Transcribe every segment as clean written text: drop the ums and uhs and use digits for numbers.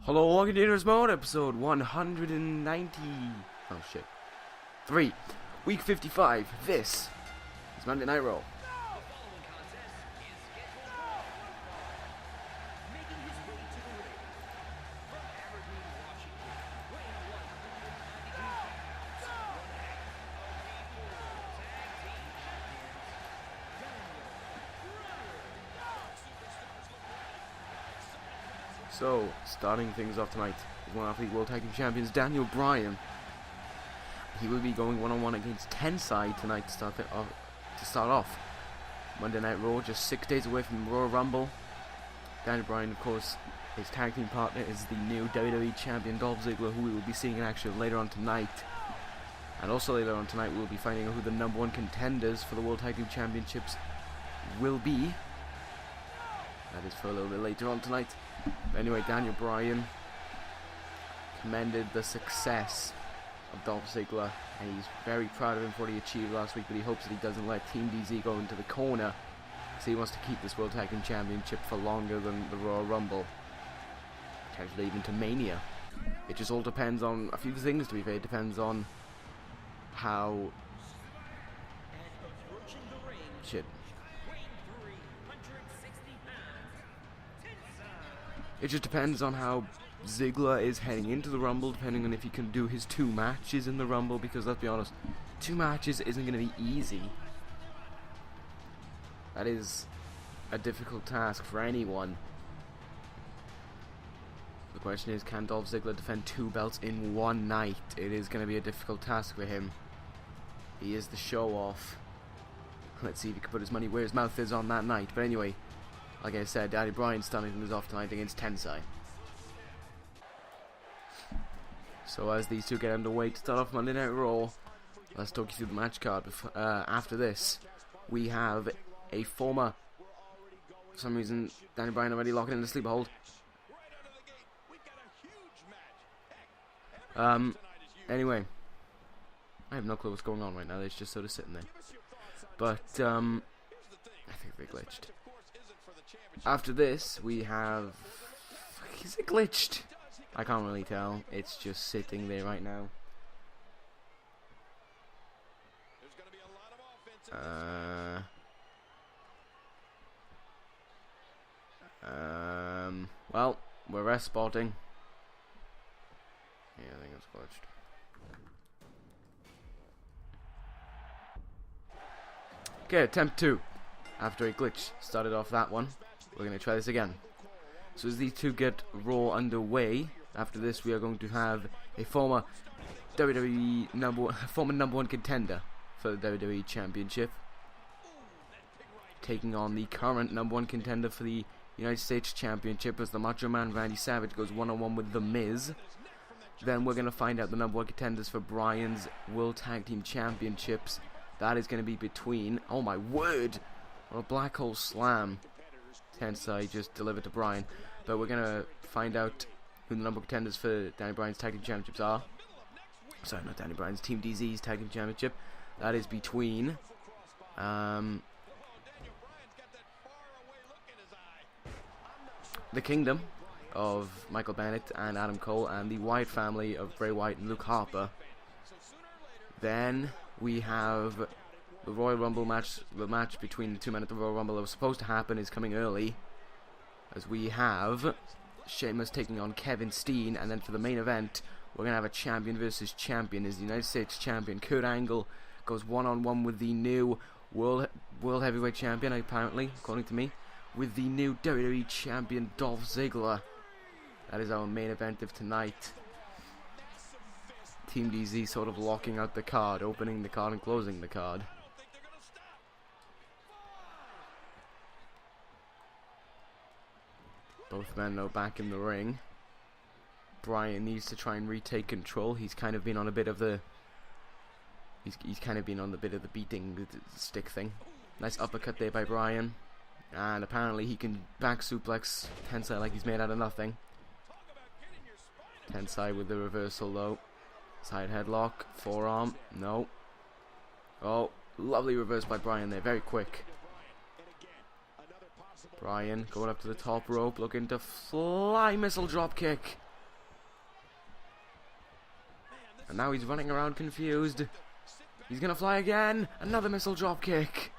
Hello, Contenders mode, episode 190. Oh shit. 3. Week 55. This is Monday Night Raw. So, starting things off tonight is one of the World Tag Team Champions, Daniel Bryan. He will be going one-on-one against Tensai tonight to start off. Monday Night Raw, just 6 days away from Royal Rumble. Daniel Bryan, of course, his tag team partner is the new WWE Champion Dolph Ziggler, who we will be seeing in action later on tonight. And also later on tonight, we will be finding out who the number 1 contenders for the World Tag Team Championships will be. That is for a little bit later on tonight. But anyway, Daniel Bryan commended the success of Dolph Ziggler, and he's very proud of him for what he achieved last week, but he hopes that he doesn't let Team DZ go into the corner, so he wants to keep this World Tag Team Championship for longer than the Royal Rumble, potentially even to Mania. It just all depends on a few things, to be fair. It depends on how... Shit. It just depends on how Ziggler is heading into the Rumble, depending on if he can do his 2 matches in the Rumble, because let's be honest, 2 matches isn't going to be easy. That is a difficult task for anyone. The question is, can Dolph Ziggler defend 2 belts in one night? It is going to be a difficult task for him. He is the show-off. Let's see if he can put his money where his mouth is on that night. But anyway, like I said, Daniel Bryan starting things off tonight against Tensai. So as these two get underway to start off Monday Night Raw, let's talk you through the match card. After this, we have a former... For some reason, Daniel Bryan already locking in the sleeper hold. Anyway, I have no clue what's going on right now. It's just sort of sitting there. But, I think they glitched. After this, we have... Is it glitched? I can't really tell. It's just sitting there right now. Well, we're rest spotting. Yeah, I think it's glitched. Okay, attempt 2. After a glitch started off that one, we're going to try this again. So as these two get Raw underway, after this we are going to have a former WWE number 1 contender for the WWE Championship taking on the current number 1 contender for the United States Championship, as the Macho Man Randy Savage goes one-on-one with The Miz. Then we're going to find out the number 1 contenders for Bryan's World Tag Team Championships. That is going to be between, oh my word, what a black hole slam Tensai just delivered to Bryan. But we're going to find out who the number 1 contenders for Daniel Bryan's Tag Team Championships are. Sorry, not Daniel Bryan's, Team DZ's Tag Team Championship. That is between the Kingdom of Michael Bennett and Adam Cole, and the Wyatt family of Bray Wyatt and Luke Harper. Then we have the Royal Rumble match. The match between the 2 men at the Royal Rumble that was supposed to happen is coming early, as we have Sheamus taking on Kevin Steen. And then for the main event, we're going to have a champion versus champion. As the United States champion Kurt Angle goes one-on-one with the new World Heavyweight Champion, apparently, according to me, with the new WWE Champion Dolph Ziggler. That is our main event of tonight. Team DZ sort of locking out the card, opening the card and closing the card. Both men are back in the ring. Bryan needs to try and retake control. He's kind of been on a bit of the... He's kind of been on the bit of the beating stick thing. Nice uppercut there by Bryan. And apparently he can back suplex Tensai like he's made out of nothing. Tensai with the reversal though. Side headlock, forearm, no. Oh, lovely reverse by Bryan there, very quick. Bryan going up to the top rope, looking to fly missile drop kick. And now he's running around confused. He's gonna fly again. Another missile drop kick.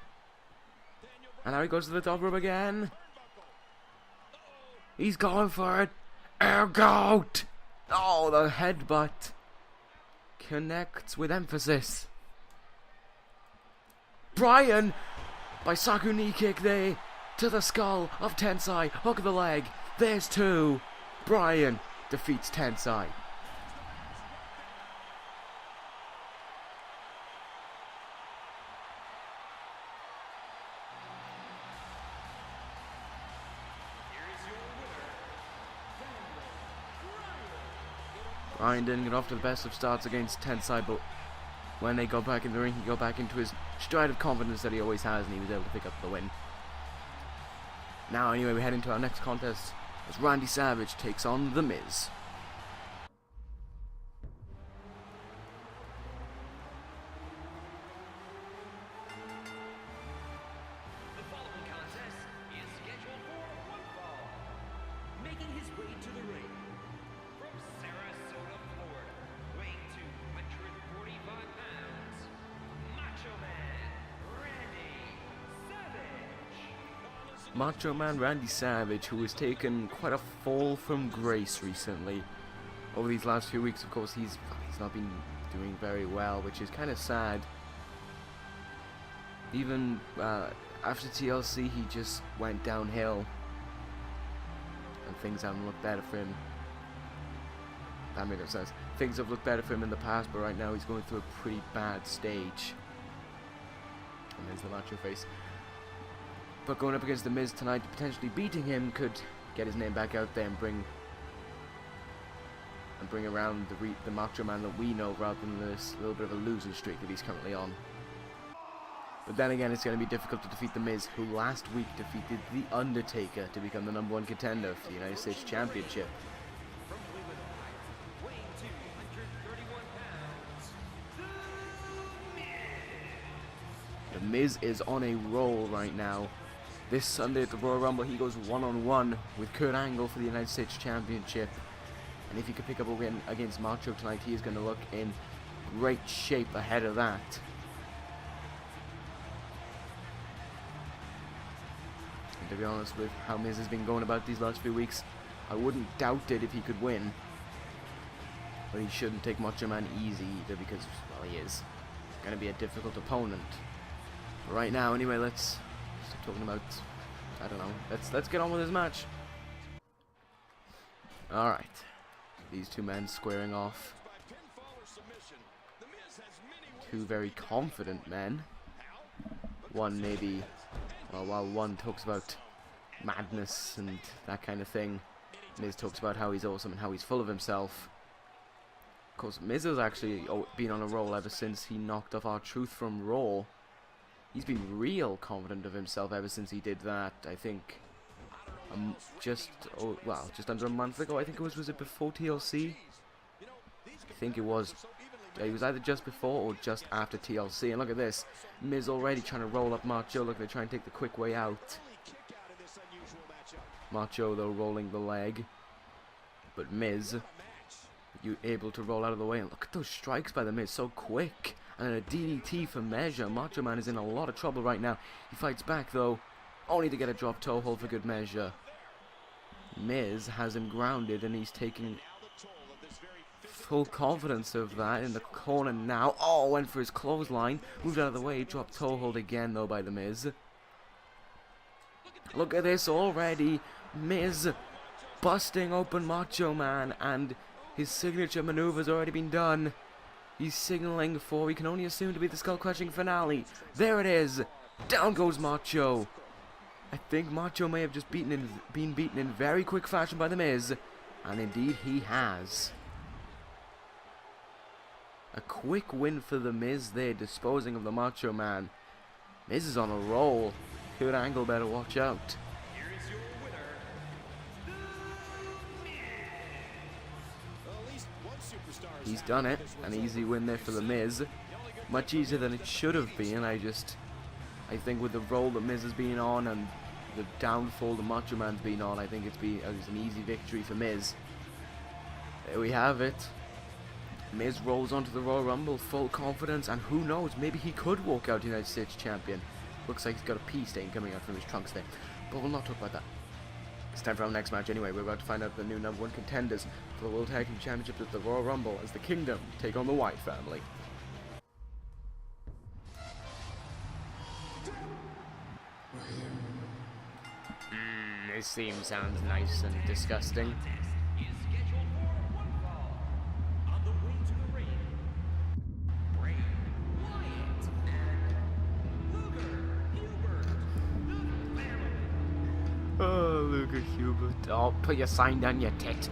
And now he goes to the top rope again. He's going for it. Air goat. Oh, the headbutt connects with emphasis. Bryan by Saku knee kick there to the skull of Tensai. Hook of the leg. There's two. Bryan defeats Tensai. Bryan didn't get off to the best of starts against Tensai, but when they got back in the ring, he got back into his stride of confidence that he always has, and he was able to pick up the win. Now, anyway, we head into our next contest as Randy Savage takes on The Miz. The following contest is scheduled for one fall. Making his way to the ring from Sarasota, Florida, weighing 245 pounds, Macho Man Randy Savage. Macho Man Randy Savage, who has taken quite a fall from grace recently. Over these last few weeks, of course, he's not been doing very well, which is kind of sad. Even after TLC, he just went downhill, and things haven't looked better for him. That made no sense. Things have looked better for him in the past, but right now he's going through a pretty bad stage. And there's the Macho face. But going up against The Miz tonight, potentially beating him, could get his name back out there and bring around the Macho Man that we know, rather than this little bit of a losing streak that he's currently on. But then again, it's going to be difficult to defeat The Miz, who last week defeated The Undertaker to become the #1 contender for the United States Championship. From Cleveland, Ohio, weighing 231 pounds, The Miz is on a roll right now. This Sunday at the Royal Rumble, he goes one-on-one with Kurt Angle for the United States Championship. And if he could pick up a win against Macho tonight, he is going to look in great shape ahead of that. And to be honest with how Miz has been going about these last few weeks, I wouldn't doubt it if he could win. But he shouldn't take Macho Man easy either, because, well, he is going to be a difficult opponent. But right now, anyway, let's stop talking about, I don't know, let's get on with this match. Alright. These two men squaring off. Two very confident men. One maybe, well, while one talks about madness and that kind of thing, Miz talks about how he's awesome and how he's full of himself. Of course, Miz has actually been on a roll ever since he knocked off R-Truth from Raw. He's been real confident of himself ever since he did that, I think. Just under a month ago, I think it was it before TLC? I think it was. It was either just before or just after TLC. And look at this. Miz already trying to roll up Macho. Look, they're trying to take the quick way out. Macho, though, rolling the leg. But Miz, you able to roll out of the way. And look at those strikes by the Miz, so quick. And a DDT for measure. Macho Man is in a lot of trouble right now. He fights back, though, only to get a drop toe hold for good measure. Miz has him grounded, and he's taking full confidence of that in the corner now. Oh, went for his clothesline. Moved out of the way. Drop toe hold again, though, by the Miz. Look at this already. Miz busting open Macho Man, and his signature maneuver's already been done. He's signaling for, we can only assume, to be the skull-crushing finale. There it is. Down goes Macho. I think Macho may have just been beaten in very quick fashion by the Miz, and indeed he has. A quick win for the Miz there, disposing of the Macho Man. Miz is on a roll. Kurt Angle better watch out. here is your winner, The Miz. He's done it. An easy win there for the Miz. Much easier than it should have been. I think with the role that Miz has been on and the downfall the Macho Man's been on, I think it's an easy victory for Miz. There we have it. Miz rolls onto the Royal Rumble, full confidence, and who knows, maybe he could walk out United States Champion. Looks like he's got a pee stain coming out from his trunks there, but we'll not talk about that. It's time for our next match anyway. We're about to find out the new #1 contenders for the World Tag Team Championship at the Royal Rumble as the Kingdom take on the Wyatt family. This theme sounds nice and disgusting. Is scheduled for one fall. On the way to the ring, Bryan, Wyatt, and Luger, Hubert, the family. Oh, Luger Hubert. Oh, put your sign down, you tit.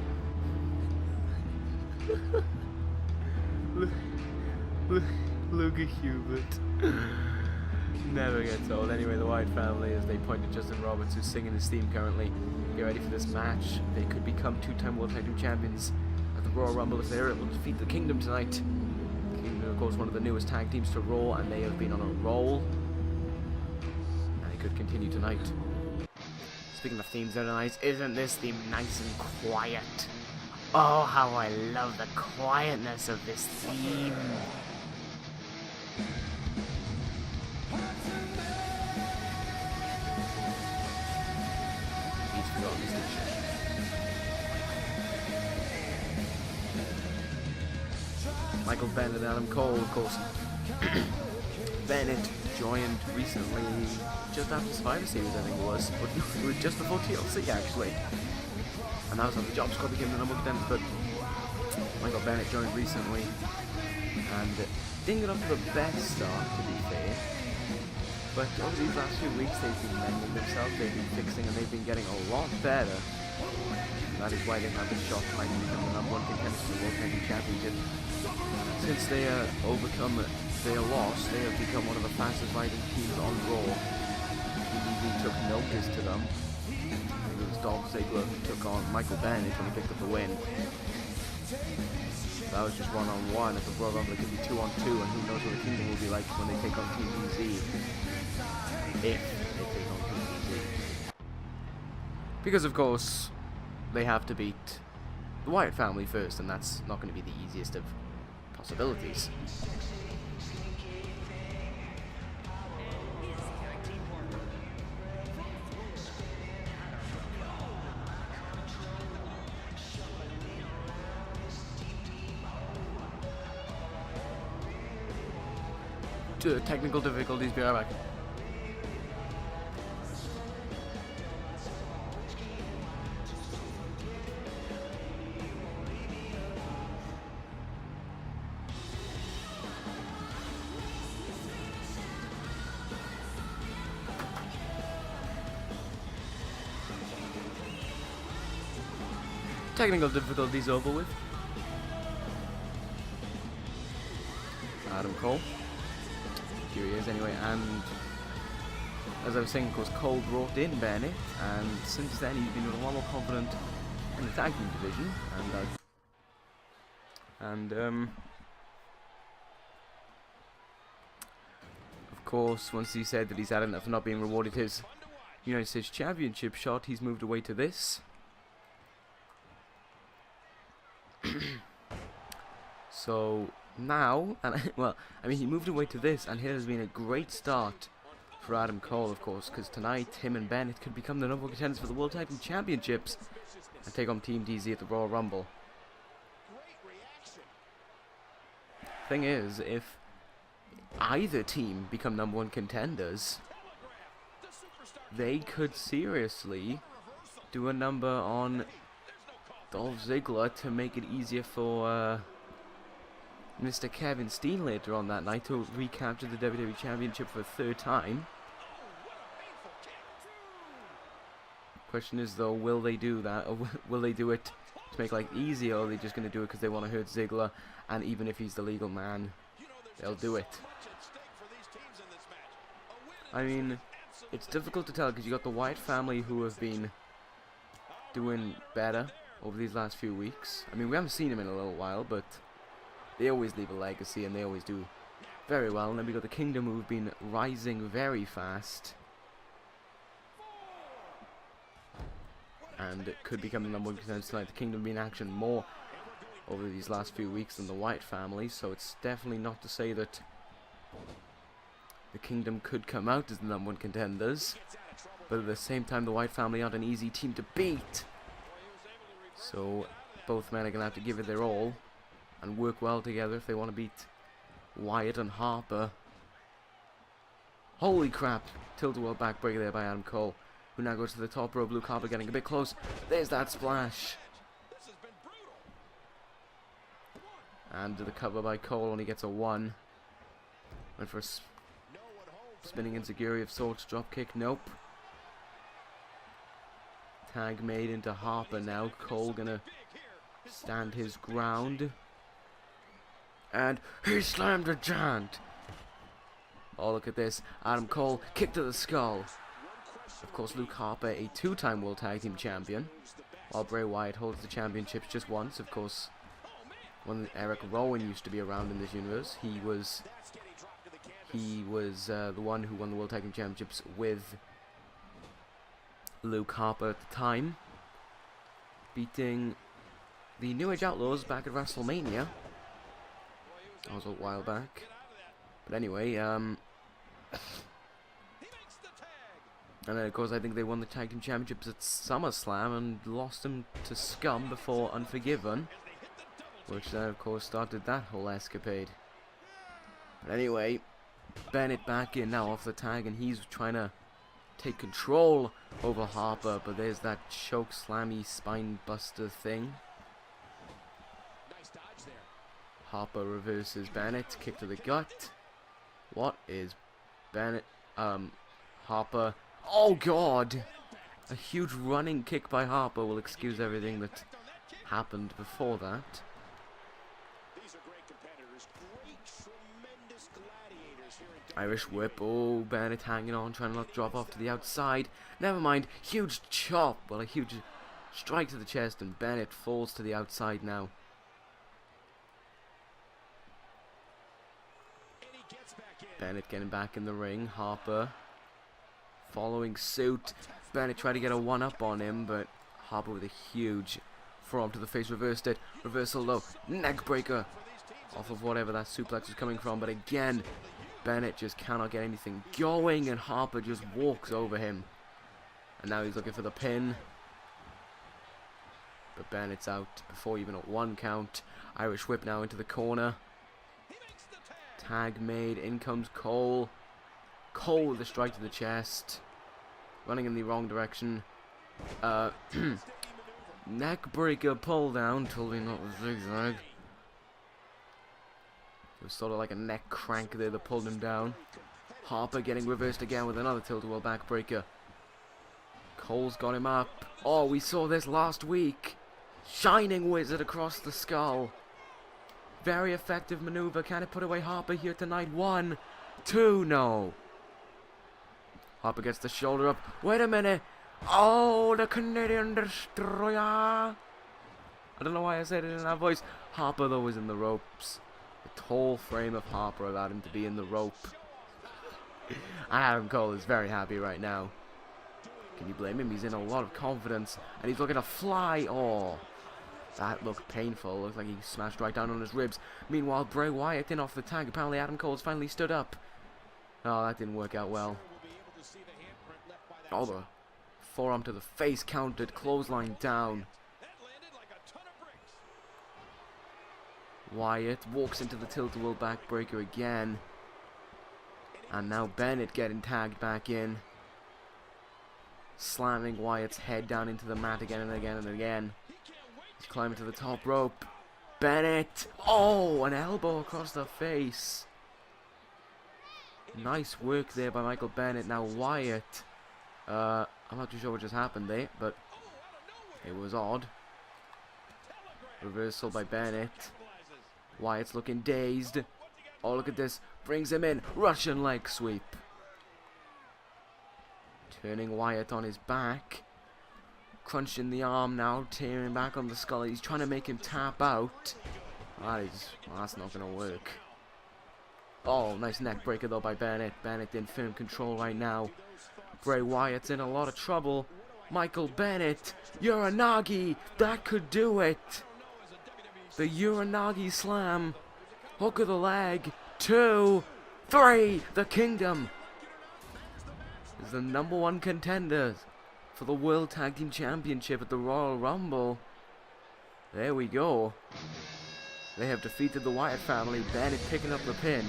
Luger Hubert. Never gets old. Anyway, the Wyatt family, as they point to Justin Roberts, who's singing his theme currently, get ready for this match. They could become two-time World Tag Team Champions at the Royal Rumble if they're able to defeat the Kingdom tonight. The Kingdom, of course, one of the newest tag teams to Raw, and they have been on a roll. And they could continue tonight. Speaking of themes that are nice, isn't this theme nice and quiet? Oh, how I love the quietness of this theme. Michael Bennett and Adam Cole, of course. Bennett joined recently, just after Survivor Series, I think it was. But it was just before TLC, actually. And that was on the job squad, became the #1 contender. But Michael Bennett joined recently and didn't get off to the best start, to be fair. But over these last few weeks, they've been mending themselves, they've been fixing, and they've been getting a lot better. And that is why they have a shot tonight to become the #1 contenders for the World Tag Team Championship. Since they overcome their loss, they have become one of the fastest riding teams on Raw. DDP took notice to them. It was Dolph Ziggler who took on Michael Bennett when he picked up the win. That was just one-on-one. At the Royal Rumble, it could be 2-on-2, and who knows what the Kingdom will be like when they take on Team DZ. If they take on Team DZ. Because, of course, they have to beat the Wyatt family first, and that's not going to be the easiest of possibilities. Technical difficulties, be right back. Technical difficulties over with. Adam Cole. Here he is anyway, and as I was saying, of course, Cole brought in Bennett, and since then he's been a lot more confident in the tag team division, of course, once he said that he's had enough of not being rewarded his United States Championship shot, he's moved away to this. So now, well, I mean, he moved away to this, and it has been a great start for Adam Cole, of course, because tonight him and Bennett could become the #1 contenders for the World Tag Team Championships and take on Team DZ at the Royal Rumble. Thing is, if either team become #1 contenders, they could seriously do a number on Dolph Ziggler to make it easier for Mr. Kevin Steen later on that night to recapture the WWE Championship for a third time. Question is though, will they do that, or will they do it to make life easier, or are they just going to do it because they want to hurt Ziggler, and even if he's the legal man, they'll do it. I mean, it's difficult to tell because you got the Wyatt family who have been doing better over these last few weeks. I mean, we haven't seen them in a little while, but they always leave a legacy and they always do very well. And then we got the Kingdom who have been rising very fast and it could become the #1 contender tonight. The Kingdom be in action more over these last few weeks than the Wyatt family, so it's definitely not to say that the Kingdom could come out as the #1 contenders, but at the same time the Wyatt family aren't an easy team to beat, so both men are going to have to give it their all and work well together if they want to beat Wyatt and Harper. Holy crap, tilt-a-whirl backbreaker there by Adam Cole, who now goes to the top rope. Luke Harper getting a bit close. There's that splash. And the cover by Cole only gets a 1. Went for a spinning enziguri of sorts. Dropkick, nope. Tag made into Harper now. Cole gonna stand his ground. And he slammed a giant. Oh, look at this. Adam Cole, kick to the skull. Of course, Luke Harper, a 2-time World Tag Team Champion, while Bray Wyatt holds the championships just once. Of course, when Eric Rowan used to be around in this universe, he was the one who won the World Tag Team Championships with Luke Harper at the time, beating the New Age Outlaws back at WrestleMania. That was a while back. But anyway, and then of course I think they won the Tag Team Championships at SummerSlam and lost them to Scum before Unforgiven, which then of course started that whole escapade. But anyway, Bennett back in now off the tag, and he's trying to take control over Harper, but there's that choke slammy spine buster thing. Harper reverses Bennett, kick to the gut. What is Bennett? Harper. Oh god! A huge running kick by Harper will excuse everything that happened before that. Irish whip. Oh, Bennett hanging on, trying to not drop off to the outside. Never mind. Huge chop. Well, a huge strike to the chest, and Bennett falls to the outside now. Bennett getting back in the ring. Harper following suit. Bennett tried to get a 1-up on him, but Harper with a huge forearm to the face reversed it. Reversal low. Neck breaker off of whatever that suplex is coming from, but again, Bennett just cannot get anything going, and Harper just walks over him. And now he's looking for the pin. But Bennett's out before even a 1 count. Irish whip now into the corner. Tag made. In comes Cole. Cole with a strike to the chest. Running in the wrong direction. Neck breaker pull down. Totally not a zigzag. It was sort of like a neck crank there that pulled him down. Harper getting reversed again with another tilt-a-whirl backbreaker. Cole's got him up. Oh, we saw this last week. Shining Wizard across the skull. Very effective maneuver. Can it put away Harper here tonight? 1, 2, no. Harper gets the shoulder up. Wait a minute. Oh, the Canadian Destroyer. I don't know why I said it in that voice. Harper, though, was in the ropes. The tall frame of Harper allowed him to be in the rope. Adam Cole is very happy right now. Can you blame him? He's in a lot of confidence, and he's looking to fly. Oh, that looked painful. Looked like he smashed right down on his ribs. Meanwhile, Bray Wyatt in off the tag. Apparently Adam Cole's finally stood up. Oh, that didn't work out well. Oh, the forearm to the face counted. Clothesline down. Wyatt walks into the tilt-a-whirl backbreaker again. And now Bennett getting tagged back in. Slamming Wyatt's head down into the mat again and again and again. He's climbing to the top rope. Bennett! Oh, an elbow across the face. Nice work there by Michael Bennett. Now Wyatt. I'm not too sure what just happened there, but it was odd. Reversal by Bennett. Wyatt's looking dazed. Oh, look at this. Brings him in. Russian leg sweep. Turning Wyatt on his back. Crunching the arm now. Tearing back on the skull. He's trying to make him tap out. That's not going to work. Oh, nice neck breaker though by Bennett. Bennett in firm control right now. Bray Wyatt's in a lot of trouble. Michael Bennett. You're a Nagi. That could do it. The Uranagi Slam. Hook of the leg. 2, 3. The Kingdom is the #1 contenders for the World Tag Team Championship at the Royal Rumble. There we go. They have defeated the Wyatt family. Bennett picking up the pin.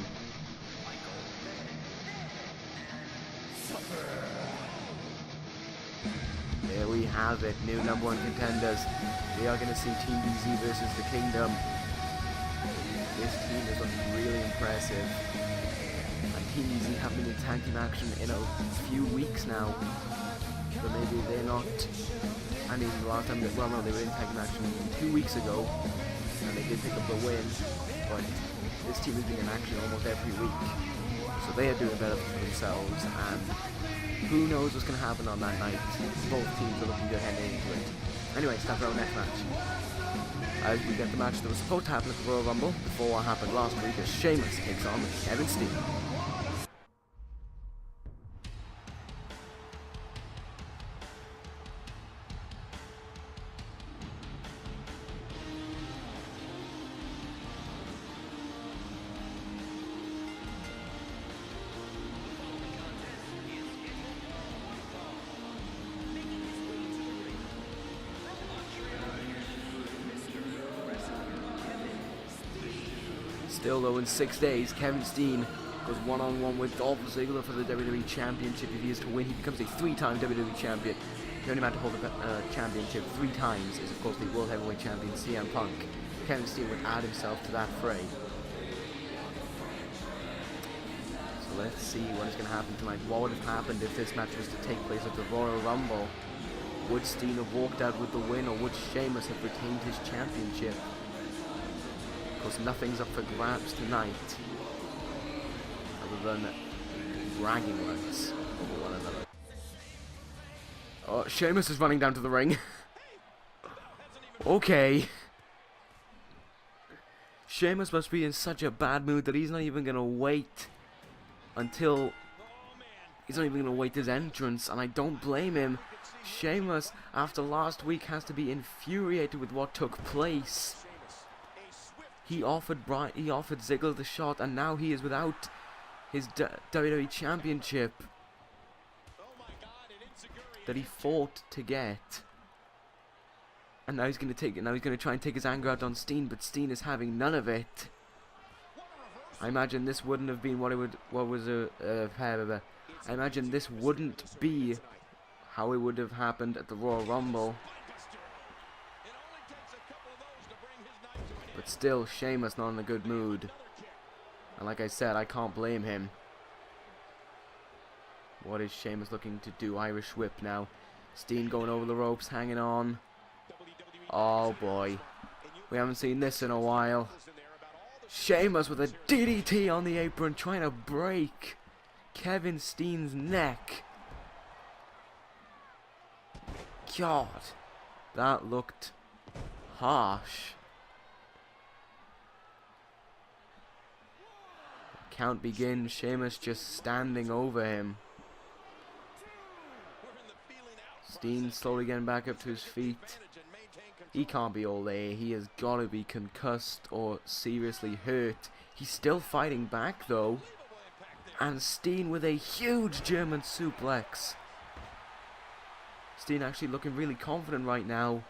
There we have it. New #1 contenders. We are going to see Team DZ versus the Kingdom. This team is looking really impressive. And Team DZ have been in tag team action in a few weeks now. So maybe they're not. I mean, the last time they were in tag team action 2 weeks ago. And they did pick up the win. But this team has been in action almost every week. So they are doing better for themselves. And who knows what's going to happen on that night. Both teams are looking good heading into it. Anyway, it's time for our next match. As we get the match that was supposed to happen at the Royal Rumble before what happened last week as Sheamus takes on Kevin Steen. Still though, in 6 days, Kevin Steen goes one-on-one with Dolph Ziggler for the WWE Championship. If he is to win, he becomes a 3-time WWE Champion. The only man to hold the championship 3 times is, of course, the World Heavyweight Champion, CM Punk. Kevin Steen would add himself to that fray. So let's see what is going to happen tonight. What would have happened if this match was to take place at the Royal Rumble? Would Steen have walked out with the win, or would Sheamus have retained his championship? Because nothing's up for grabs tonight, other than bragging rights over one another. Oh, Sheamus is running down to the ring. Okay. Sheamus must be in such a bad mood that he's not even going to wait until... He's not even going to wait his entrance, and I don't blame him. Sheamus, after last week, has to be infuriated with what took place. He offered Ziggler the shot, and now he is without his WWE Championship that he fought to get. And now he's going to take it. Now he's going to try and take his anger out on Steen, but Steen is having none of it. I imagine this wouldn't have been I imagine this wouldn't be how it would have happened at the Royal Rumble. But still, Sheamus not in a good mood. And like I said, I can't blame him. What is Sheamus looking to do? Irish whip now. Steen going over the ropes, hanging on. Oh boy. We haven't seen this in a while. Sheamus with a DDT on the apron, trying to break Kevin Steen's neck. God. That looked harsh. Count begins, Sheamus just standing over him. Steen slowly getting back up to his feet. He can't be all there. He has got to be concussed or seriously hurt. He's still fighting back though. And Steen with a huge German suplex. Steen actually looking really confident right now.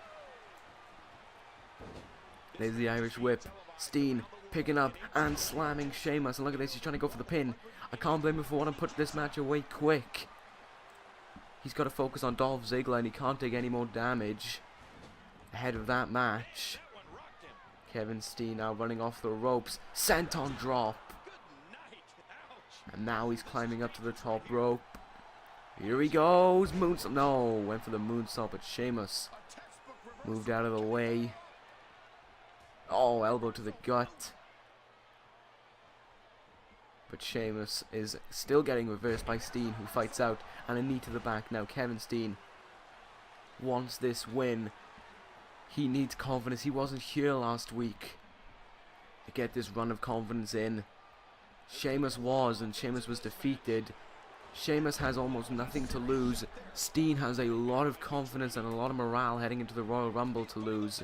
There's the Irish whip. Steen picking up and slamming Sheamus. And look at this, he's trying to go for the pin. I can't blame him for wanting to put this match away quick. He's got to focus on Dolph Ziggler and he can't take any more damage ahead of that match. Kevin Steen now running off the ropes. Senton drop. And now he's climbing up to the top rope. Here he goes. Moonsault. No, went for the moonsault, but Sheamus moved out of the way. Oh, elbow to the gut. But Sheamus is still getting reversed by Steen, who fights out, and a knee to the back. Now Kevin Steen wants this win. He needs confidence. He wasn't here last week to get this run of confidence in. Sheamus was, and Sheamus was defeated. Sheamus has almost nothing to lose. Steen has a lot of confidence and a lot of morale heading into the Royal Rumble to lose.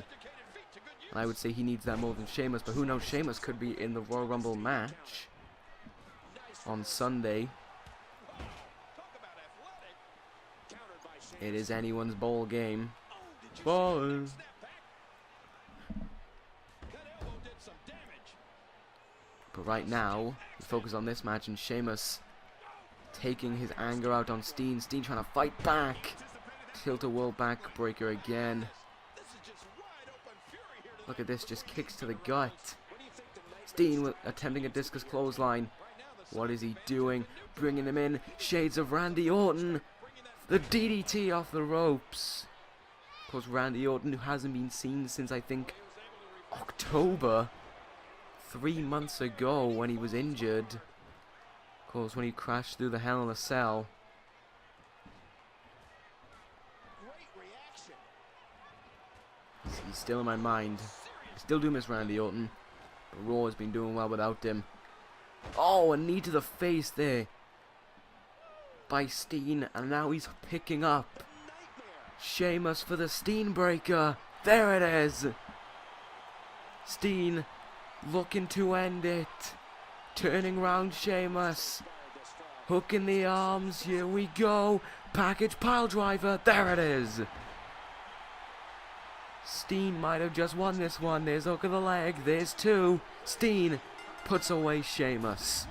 And I would say he needs that more than Sheamus, but who knows, Sheamus could be in the Royal Rumble match on Sunday. It is anyone's ball game. Ball. But right now, we focus on this match and Sheamus taking his anger out on Steen. Steen trying to fight back. Tilt-a-whirl backbreaker again. Look at this, just kicks to the gut. Steen attempting a discus clothesline. What is he doing? Bringing him in. Shades of Randy Orton. The DDT off the ropes. Of course, Randy Orton, who hasn't been seen since, I think, October. 3 months ago when he was injured. Of course, when he crashed through the Hell in a Cell. He's still in my mind. I still do miss Randy Orton. But Raw has been doing well without him. Oh, a knee to the face there by Steen, and now he's picking up Sheamus for the Steen breaker. There it is. Steen looking to end it. Turning round Sheamus. Hook in the arms. Here we go. Package pile driver. There it is. Steen might have just won this one. There's hook of the leg. There's two. Steen puts away Sheamus.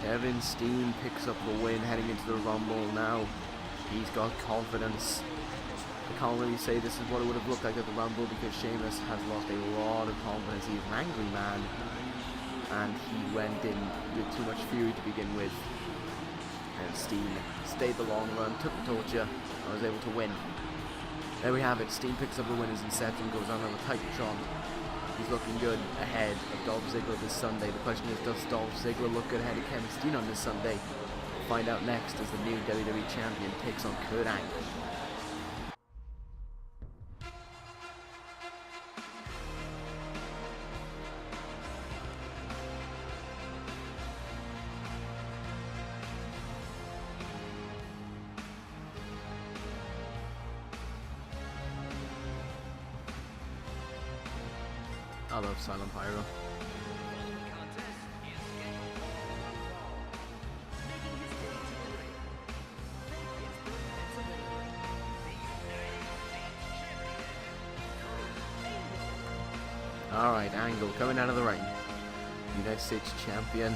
Kevin Steen picks up the win heading into the Rumble now. He's got confidence. I can't really say this is what it would have looked like at the Rumble because Sheamus has lost a lot of confidence. He's an angry man. And he went in with too much fury to begin with. And Steen stayed the long run, took the torture, and was able to win. There we have it. Steen picks up the winners and sets and goes on a Titantron. He's looking good ahead of Dolph Ziggler this Sunday. The question is, does Dolph Ziggler look good ahead of Kevin Steen on this Sunday? We'll find out next as the new WWE Champion takes on Kurt Angle. I love Silent Pyro. Alright, Angle coming out of the ring. United States Champion.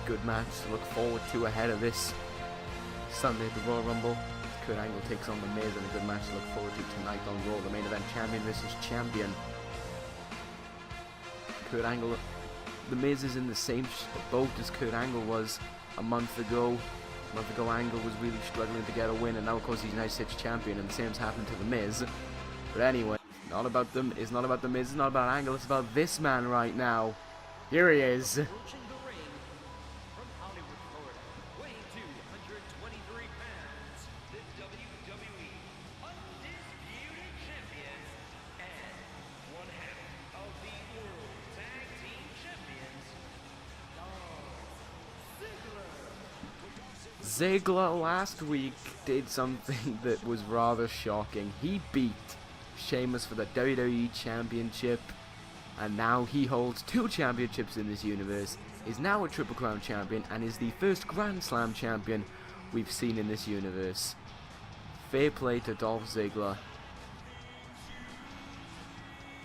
Good match to look forward to ahead of this Sunday at the Royal Rumble. Kurt Angle takes on The Miz, and a good match to look forward to tonight on Raw. The main event, champion versus champion. Kurt Angle, The Miz is in the same boat as Kurt Angle was a month ago. A month ago, Angle was really struggling to get a win, and now of course he's United States Champion, and the same's happened to The Miz. But anyway, not about them. It's not about The Miz. It's not about Angle. It's about this man right now. Here he is. Ziggler last week did something that was rather shocking. He beat Sheamus for the WWE Championship, and now he holds 2 championships in this universe, is now a Triple Crown champion, and is the first Grand Slam champion we've seen in this universe. Fair play to Dolph Ziggler.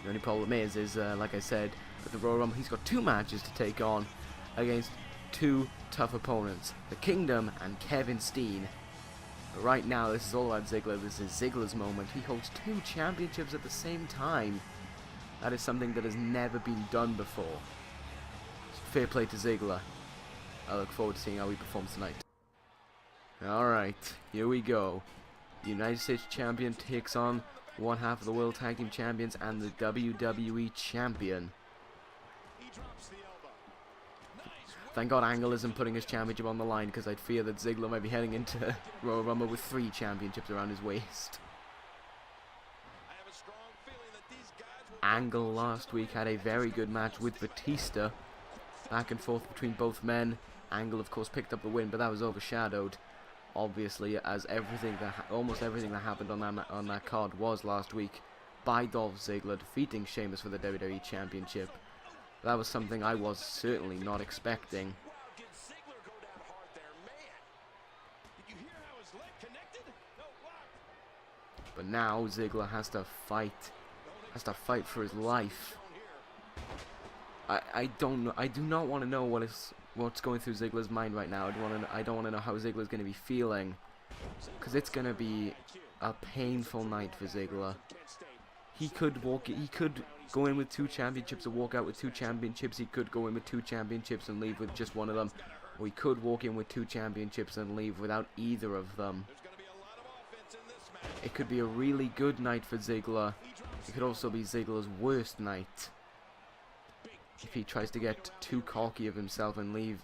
The only problem is like I said, at the Royal Rumble, he's got 2 matches to take on against 2 tough opponents, the Kingdom and Kevin Steen. But right now, this is all about Ziggler. This is Ziggler's moment. He holds 2 championships at the same time. That is something that has never been done before. Fair play to Ziggler. I look forward to seeing how he performs tonight. Alright, here we go. The United States Champion takes on one half of the World Tag Team Champions and the WWE Champion. Thank God Angle isn't putting his championship on the line, because I'd fear that Ziggler might be heading into Royal Rumble with 3 championships around his waist. Angle last week had a very good match with Batista. Back and forth between both men. Angle, of course, picked up the win, but that was overshadowed, obviously, as almost everything that happened on that card was last week, by Dolph Ziggler defeating Sheamus for the WWE Championship. That was something I was certainly not expecting. But now Ziggler has to fight for his life. I do not want to know what's going through Ziggler's mind right now. I don't want to know how Ziggler's going to be feeling, because it's going to be a painful night for Ziggler. He could go in with 2 championships and walk out with 2 championships. He could go in with 2 championships and leave with just one of them. Or he could walk in with 2 championships and leave without either of them. It could be a really good night for Ziggler. It could also be Ziggler's worst night, if he tries to get too cocky of himself and leave,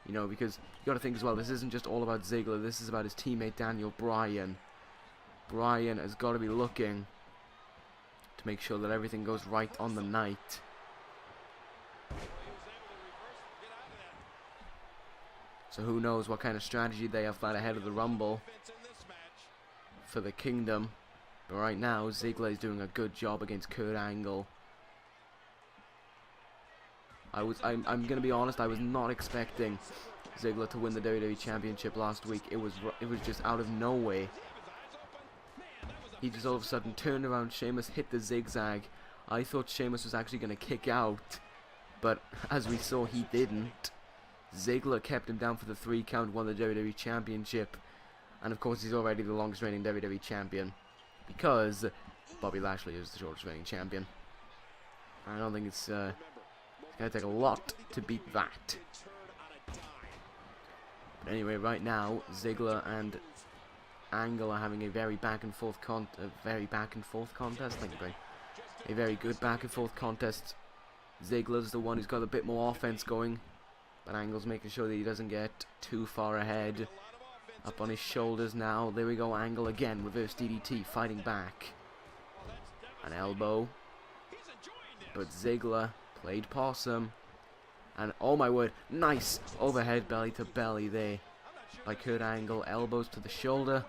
you know, because you got to think as well, this isn't just all about Ziggler, this is about his teammate Daniel Bryan. Bryan has got to be looking to make sure that everything goes right on the night. So who knows what kind of strategy they have planned ahead of the Rumble for the Kingdom. But right now, Ziggler is doing a good job against Kurt Angle. I'm gonna be honest, I was not expecting Ziggler to win the WWE Championship last week. It was just out of nowhere. He just all of a sudden turned around. Sheamus hit the zigzag. I thought Sheamus was actually gonna kick out, but as we saw, he didn't. Ziggler kept him down for the 3 count, won the WWE Championship, and of course he's already the longest reigning WWE Champion, because Bobby Lashley is the shortest reigning champion. I don't think it's gonna take a lot to beat that. But anyway, right now Ziggler and Angle are having a very back and forth contest. Think about it. A very good back and forth contest. Ziggler's the one who's got a bit more offense going, but Angle's making sure that he doesn't get too far ahead. Up on his shoulders now. There we go. Angle again. Reverse DDT. Fighting back. An elbow. But Ziggler played possum. And oh my word. Nice overhead belly to belly there by Kurt Angle. Elbows to the shoulder,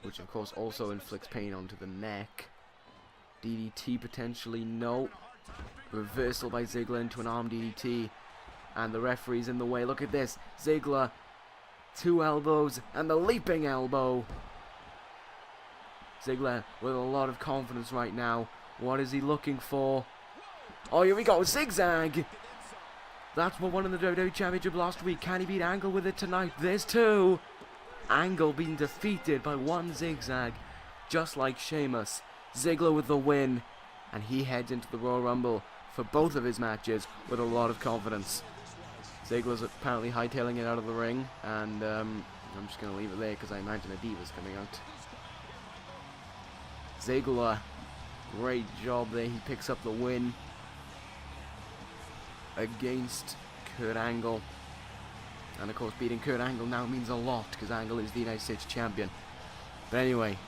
which of course also inflicts pain onto the neck. DDT potentially. No. Reversal by Ziggler into an arm DDT. And the referee's in the way. Look at this. Ziggler, 2 elbows, and the leaping elbow. Ziggler with a lot of confidence right now. What is he looking for? Oh, here we go. Zigzag. That's what won in the WWE Championship last week. Can he beat Angle with it tonight? There's 2. Angle being defeated by 1 zigzag, just like Sheamus. Ziggler with the win. And he heads into the Royal Rumble for both of his matches with a lot of confidence. Ziggler's apparently hightailing it out of the ring, and I'm just going to leave it there because I imagine a Diva's coming out. Ziggler, great job there. He picks up the win against Kurt Angle. And of course, beating Kurt Angle now means a lot because Angle is the United States Champion. But anyway,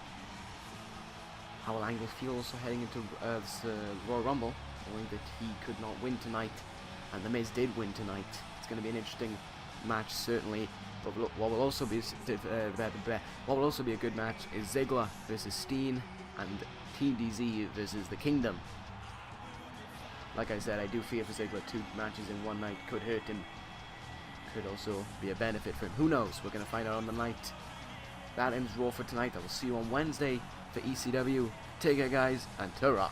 how will Angle feel also heading into this Royal Rumble, knowing that he could not win tonight, and The Miz did win tonight? It's going to be an interesting match, certainly. But what will also be a good match is Ziggler versus Steen and Team DZ versus the Kingdom. Like I said, I do fear for Ziggler 2 matches in one night could hurt him. Could also be a benefit for him. Who knows? We're going to find out on the night. That ends Raw for tonight. I will see you on Wednesday for ECW. Take care, guys, and ta-ra.